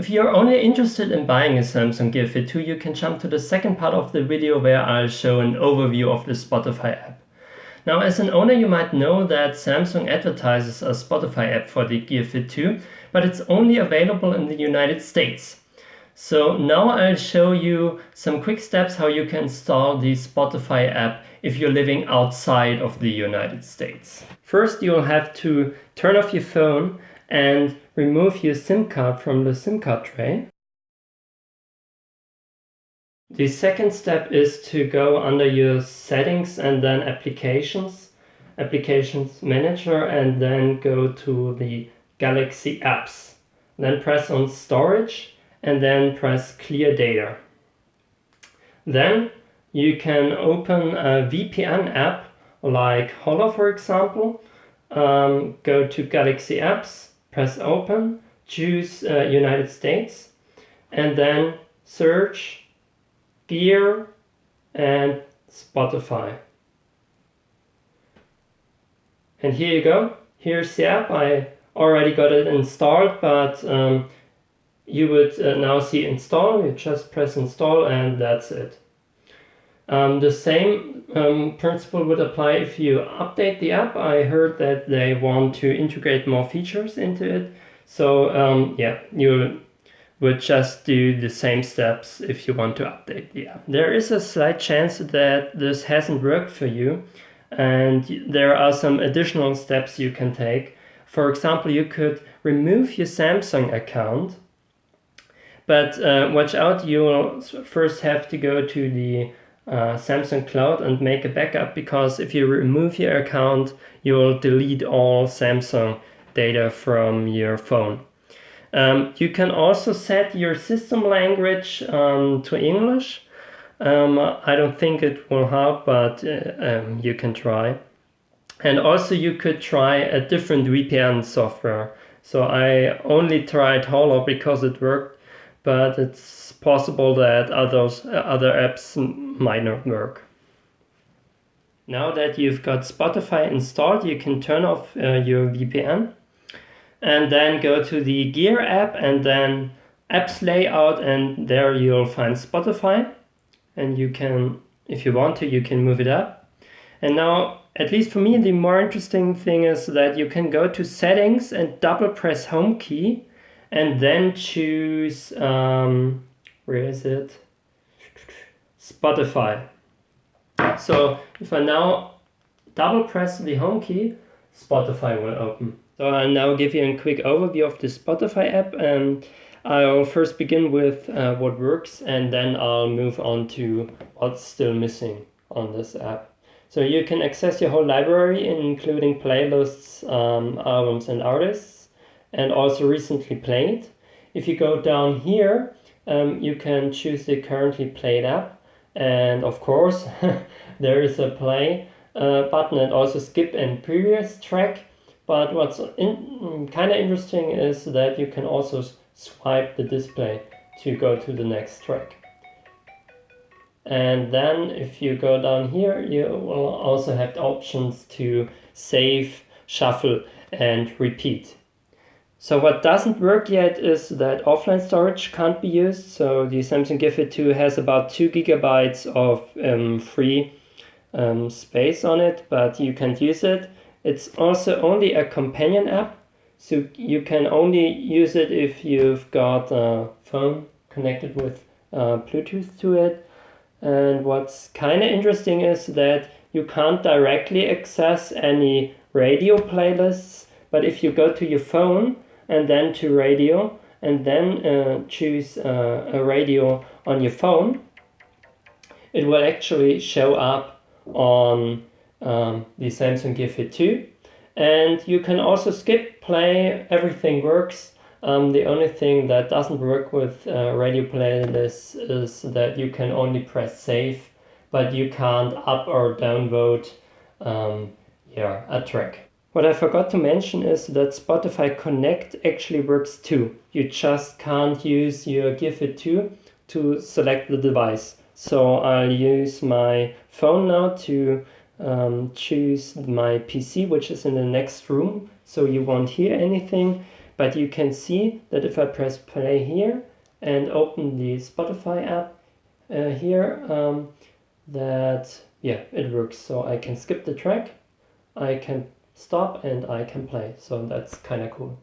If you're only interested in buying a Samsung Gear Fit 2, you can jump to the second part of the video where I'll show an overview of the Spotify app. Now, as an owner, you might know that Samsung advertises a Spotify app for the Gear Fit 2, but it's only available in the United States. So now I'll show you some quick steps how you can install the Spotify app if you're living outside of the United States. First, you'll have to turn off your phone and remove your SIM card from the SIM card tray. The second step is to go under your settings and then applications manager, and then go to the Galaxy apps. Then press on storage and then press clear data. Then you can open a VPN app like Holo, for example. Go to Galaxy apps, press open, choose United States, and then search Gear and Spotify. And here you go. Here's the app. I already got it installed, but you would now see install. You just press install and that's it. The same principle would apply if you update the app. I heard that they want to integrate more features into it. So yeah, you would just do the same steps if you want to update the app. There is a slight chance that this hasn't worked for you, and there are some additional steps you can take. For example, you could remove your Samsung account, but watch out, you will first have to go to the Samsung Cloud and make a backup, because if you remove your account, you will delete all Samsung data from your phone. You can also set your system language to English. I don't think it will help, but you can try. And also you could try a different VPN software. So I only tried Holo because it worked, but it's possible that other apps might not work. Now that you've got Spotify installed, you can turn off your VPN. And then go to the Gear app and then apps layout, and there you'll find Spotify, and you can, if you want to, you can move it up. And now, at least for me, the more interesting thing is that you can go to settings and double press home key and then choose, where is it? Spotify. So if I now double press the home key, Spotify will open. So I'll now give you a quick overview of the Spotify app, and I'll first begin with what works, and then I'll move on to what's still missing on this app. So you can access your whole library, including playlists, albums and artists, and also recently played. If you go down here, you can choose the currently played app, and of course there is a play button and also skip and previous track. But what's kind of interesting is that you can also swipe the display to go to the next track. And then if you go down here, you will also have the options to save, shuffle, and repeat. So what doesn't work yet is that offline storage can't be used. So the Samsung Gear Fit 2 has about 2 gigabytes of free space on it, but you can't use it. It's also only a companion app, so you can only use it if you've got a phone connected with Bluetooth to it. And what's kind of interesting is that you can't directly access any radio playlists, but if you go to your phone and then to radio and then choose a radio on your phone, it will actually show up on the Samsung Gear Fit 2, and you can also skip, play, everything works. The only thing that doesn't work with radio playlists is that you can only press save, but you can't up or downvote a track. What I forgot to mention is that Spotify Connect actually works too. You just can't use your Gear Fit 2 to select the device. So I'll use my phone now to choose my PC, which is in the next room, so you won't hear anything. But you can see that if I press play here and open the Spotify app here, that yeah, it works. So I can skip the track, I can stop, and I can play. So that's kind of cool.